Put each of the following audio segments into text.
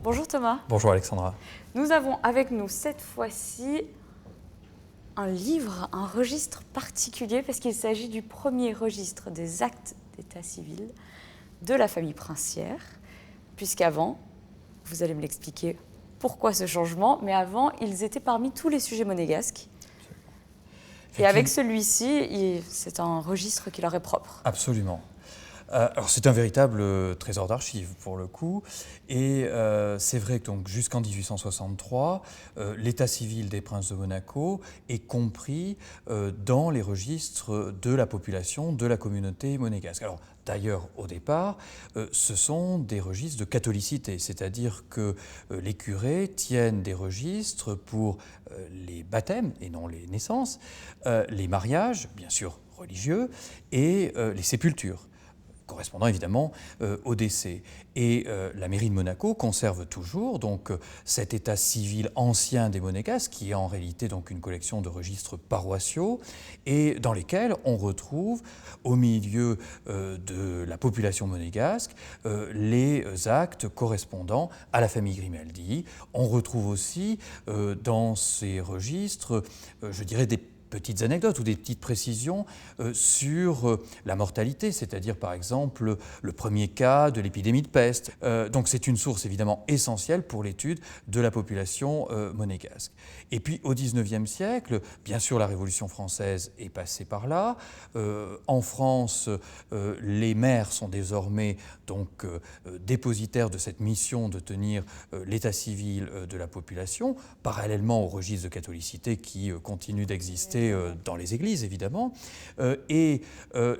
Bonjour Thomas. Bonjour Alexandra. Nous avons avec nous cette fois-ci un livre, un registre particulier parce qu'il s'agit du premier registre des actes d'état civil de la famille princière, puisqu'avant, vous allez me l'expliquer pourquoi ce changement, mais avant, ils étaient parmi tous les sujets monégasques. Et avec celui-ci, c'est un registre qui leur est propre. Absolument. Alors c'est un véritable trésor d'archives pour le coup, et c'est vrai que donc jusqu'en 1863, l'état civil des princes de Monaco est compris dans les registres de la population de la communauté monégasque. Alors d'ailleurs au départ, ce sont des registres de catholicité, c'est-à-dire que les curés tiennent des registres pour les baptêmes et non les naissances, les mariages, bien sûr religieux, et les sépultures, correspondant évidemment au décès. Et la mairie de Monaco conserve toujours donc cet état civil ancien des Monégasques, qui est en réalité donc une collection de registres paroissiaux, et dans lesquels on retrouve au milieu de la population monégasque les actes correspondant à la famille Grimaldi. On retrouve aussi dans ces registres, je dirais, des petites anecdotes ou des petites précisions sur la mortalité, c'est-à-dire par exemple le premier cas de l'épidémie de peste. Donc c'est une source évidemment essentielle pour l'étude de la population monégasque. Et puis au XIXe siècle, bien sûr la Révolution française est passée par là. En France, les maires sont désormais donc dépositaires de cette mission de tenir l'état civil de la population, parallèlement au registre de catholicité qui continue d'exister dans les églises, évidemment. Et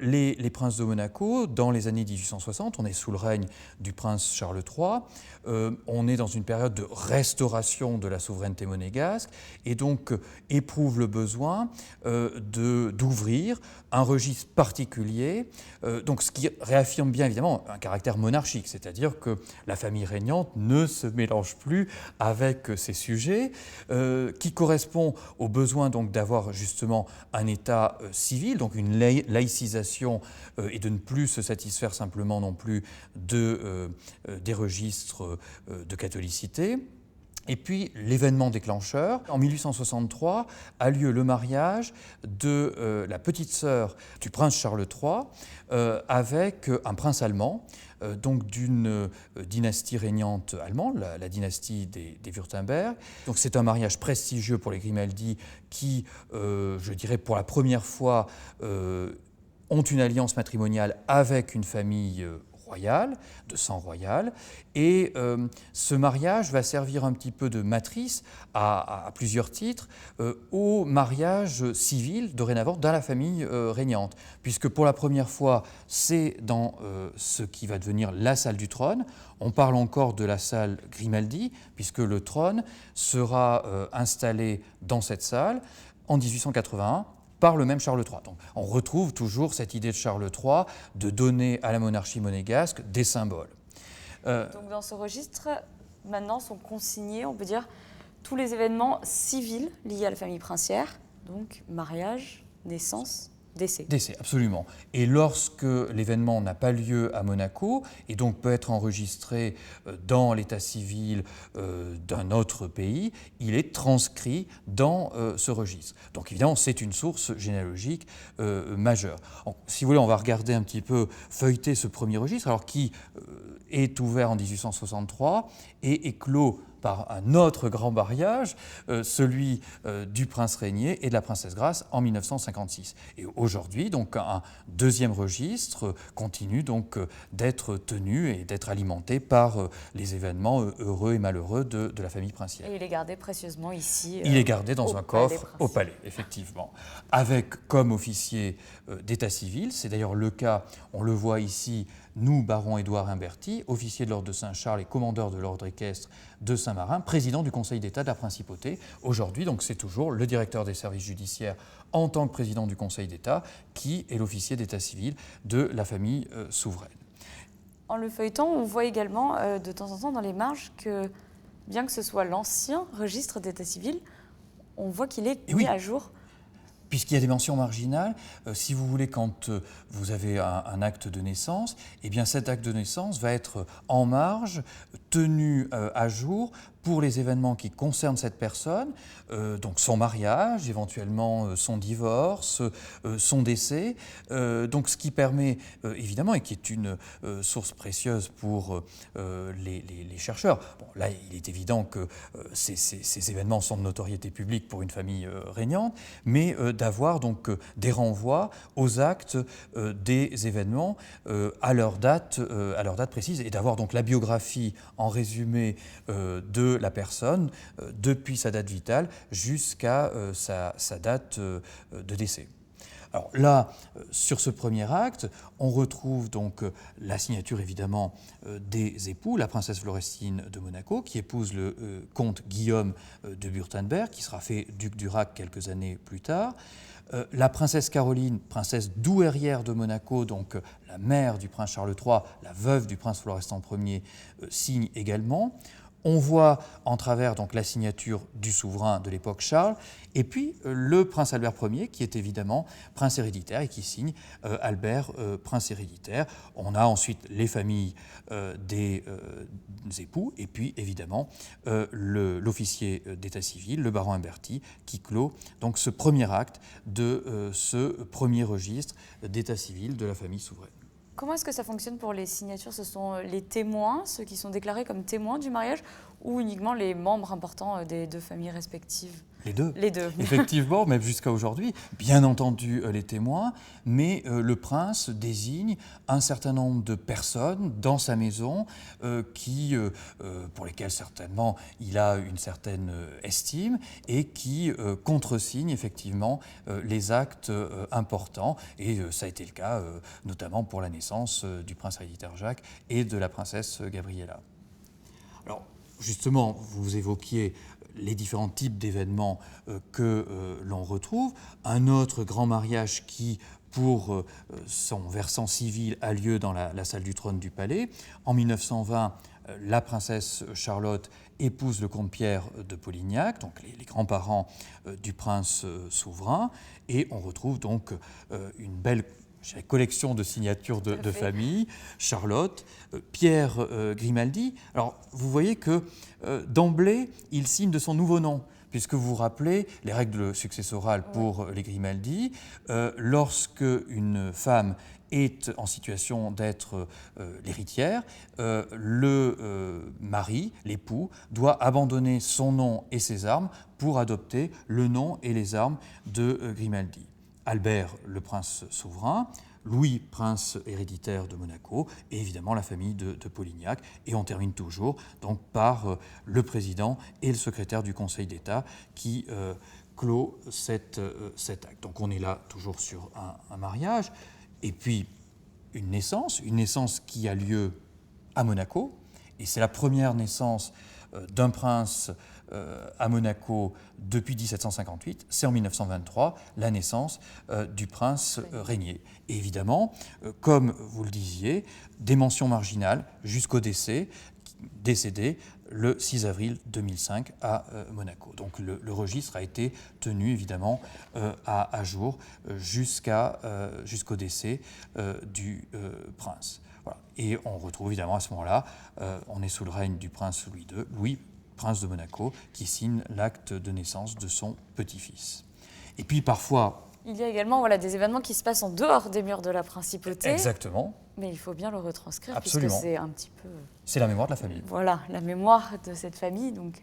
les princes de Monaco, dans les années 1860, on est sous le règne du prince Charles III, on est dans une période de restauration de la souveraineté monégasque, et donc éprouvent le besoin d'ouvrir un registre particulier, donc ce qui réaffirme bien évidemment un caractère monarchique, c'est-à-dire que la famille régnante ne se mélange plus avec ces sujets, qui correspond au besoin donc d'avoir justement un état civil, donc une laïcisation, et de ne plus se satisfaire simplement non plus des registres de catholicité. Et puis l'événement déclencheur, en 1863, a lieu le mariage de la petite sœur du prince Charles III avec un prince allemand, donc d'une dynastie régnante allemande, la dynastie des Wurtemberg. Donc c'est un mariage prestigieux pour les Grimaldi qui, je dirais pour la première fois, ont une alliance matrimoniale avec une famille royale, de sang royal, et ce mariage va servir un petit peu de matrice à plusieurs titres au mariage civil dorénavant dans la famille régnante, puisque pour la première fois c'est dans ce qui va devenir la salle du trône. On parle encore de la salle Grimaldi, puisque le trône sera installé dans cette salle en 1881 par le même Charles III. Donc, on retrouve toujours cette idée de Charles III de donner à la monarchie monégasque des symboles. Donc dans ce registre, maintenant sont consignés, on peut dire, tous les événements civils liés à la famille princière, donc mariage, naissance, décès. Décès, absolument. Et lorsque l'événement n'a pas lieu à Monaco, et donc peut être enregistré dans l'état civil d'un autre pays, il est transcrit dans ce registre. Donc évidemment, c'est une source généalogique majeure. Donc, si vous voulez, on va regarder un petit peu, feuilleter ce premier registre, alors qui est ouvert en 1863 et est clos par un autre grand mariage, celui du prince régné et de la princesse Grace en 1956. Et aujourd'hui, donc, un deuxième registre continue donc d'être tenu et d'être alimenté par les événements heureux et malheureux de la famille princière. Et il est gardé précieusement ici. Il est gardé dans un coffre au palais, effectivement, avec comme officier d'état civil, c'est d'ailleurs le cas, on le voit ici, nous, baron Édouard Imberti, officier de l'ordre de Saint-Charles et commandeur de l'ordre équestre de Saint-Marin, président du Conseil d'État de la Principauté. Aujourd'hui, donc, c'est toujours le directeur des services judiciaires en tant que président du Conseil d'État qui est l'officier d'état civil de la famille souveraine. En le feuilletant, on voit également de temps en temps dans les marges que, bien que ce soit l'ancien registre d'état civil, on voit qu'il est mis à jour puisqu'il y a des mentions marginales, si vous voulez, quand vous avez un acte de naissance, eh bien cet acte de naissance va être en marge, tenu à jour pour les événements qui concernent cette personne, donc son mariage, éventuellement son divorce, son décès, donc ce qui permet évidemment, et qui est une source précieuse pour les chercheurs. Bon, là, il est évident que ces événements sont de notoriété publique pour une famille régnante, mais d'avoir donc des renvois aux actes des événements à leur date précise, et d'avoir donc la biographie en résumé de la personne depuis sa date vitale jusqu'à sa date de décès. Alors là, sur ce premier acte, on retrouve donc la signature évidemment des époux, la princesse Florestine de Monaco, qui épouse le comte Guillaume de Wurtemberg, qui sera fait duc d'Urach quelques années plus tard. La princesse Caroline, princesse douairière de Monaco, donc la mère du prince Charles III, la veuve du prince Florestan Ier, signe également. On voit en travers donc la signature du souverain de l'époque Charles, et puis le prince Albert Ier, qui est évidemment prince héréditaire et qui signe Albert, prince héréditaire. On a ensuite les familles des époux, et puis évidemment l'officier d'état civil, le baron Humberti, qui clôt donc ce premier acte de ce premier registre d'état civil de la famille souveraine. Comment est-ce que ça fonctionne pour les signatures? Ce sont les témoins, ceux qui sont déclarés comme témoins du mariage, ou uniquement les membres importants des deux familles respectives? Les deux. Les deux. Effectivement, même jusqu'à aujourd'hui, bien entendu les témoins, mais le prince désigne un certain nombre de personnes dans sa maison pour lesquelles certainement il a une certaine estime et qui contresignent effectivement les actes importants. Et ça a été le cas notamment pour la naissance du prince héréditaire Jacques et de la princesse Gabriella. Alors, justement, vous évoquiez les différents types d'événements que l'on retrouve. Un autre grand mariage qui, pour son versant civil, a lieu dans la salle du trône du palais. En 1920, la princesse Charlotte épouse le comte Pierre de Polignac, donc les grands-parents du prince souverain, et on retrouve donc une belle collection de signatures de famille, Charlotte, Pierre Grimaldi. Alors, vous voyez que d'emblée, il signe de son nouveau nom, puisque vous vous rappelez les règles successorales pour les Grimaldi. Lorsque une femme est en situation d'être l'héritière, le mari, l'époux, doit abandonner son nom et ses armes pour adopter le nom et les armes de Grimaldi. Albert, le prince souverain, Louis, prince héréditaire de Monaco, et évidemment la famille de Polignac. Et on termine toujours donc, par le président et le secrétaire du Conseil d'État qui clôt cet acte. Donc on est là toujours sur un mariage, et puis une naissance qui a lieu à Monaco, et c'est la première naissance d'un prince à Monaco depuis 1758, c'est en 1923 la naissance du prince régnier. Et évidemment, comme vous le disiez, des mentions marginales jusqu'au décédé le 6 avril 2005 à Monaco. Donc le registre a été tenu évidemment à jour jusqu'au décès du prince. Voilà. Et on retrouve évidemment à ce moment-là, on est sous le règne du prince Louis, prince de Monaco, qui signe l'acte de naissance de son petit-fils. Et puis parfois... Il y a également des événements qui se passent en dehors des murs de la principauté. Exactement. Mais il faut bien le retranscrire. Absolument. Puisque c'est un petit peu... C'est la mémoire de la famille. Voilà, la mémoire de cette famille. Donc,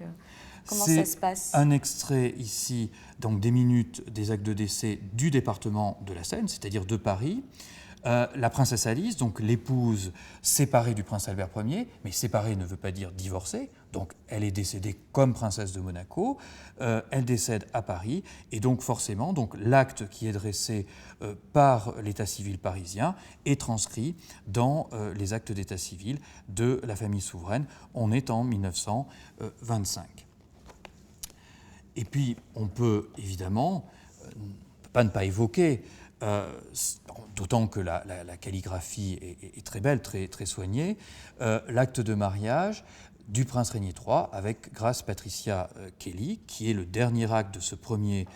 comment ça se passe? C'est un extrait ici donc, des minutes des actes de décès du département de la Seine, c'est-à-dire de Paris. La princesse Alice, donc l'épouse séparée du prince Albert Ier, mais séparée ne veut pas dire divorcée, donc elle est décédée comme princesse de Monaco, elle décède à Paris, et donc forcément donc, l'acte qui est dressé par l'état civil parisien est transcrit dans les actes d'état civil de la famille souveraine. On est en 1925. Et puis on peut évidemment ne pas évoquer, d'autant que la calligraphie est très belle, très soignée, l'acte de mariage du prince Régnier III avec Grace Patricia Kelly, qui est le dernier acte de ce premier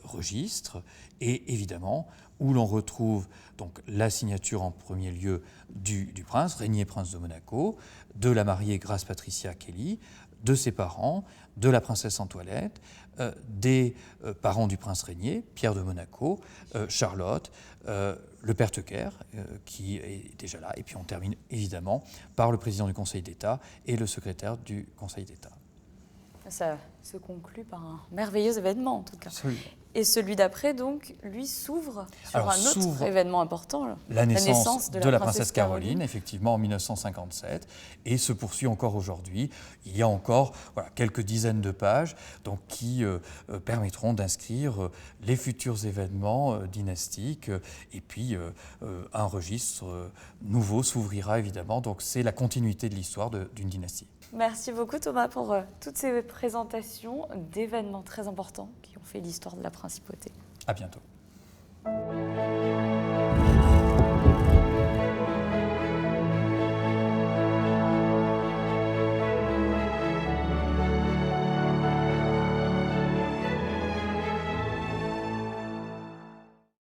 registre, et évidemment où l'on retrouve donc la signature en premier lieu du prince, Régnier prince de Monaco, de la mariée Grace Patricia Kelly, de ses parents, de la princesse en toilette, des parents du prince Régnier, Pierre de Monaco, Charlotte, le père Teucker, qui est déjà là, et puis on termine évidemment par le président du Conseil d'État et le secrétaire du Conseil d'État. Ça se conclut par un merveilleux événement, en tout cas. Absolument. Et celui d'après, donc, lui s'ouvre sur un autre événement important, la naissance de la princesse Caroline, effectivement, en 1957, et se poursuit encore aujourd'hui. Il y a encore quelques dizaines de pages donc, qui permettront d'inscrire les futurs événements dynastiques, et puis un registre nouveau s'ouvrira évidemment. Donc c'est la continuité de l'histoire d'une dynastie. Merci beaucoup Thomas pour toutes ces présentations d'événements très importants qui ont fait l'histoire de la principauté. À bientôt.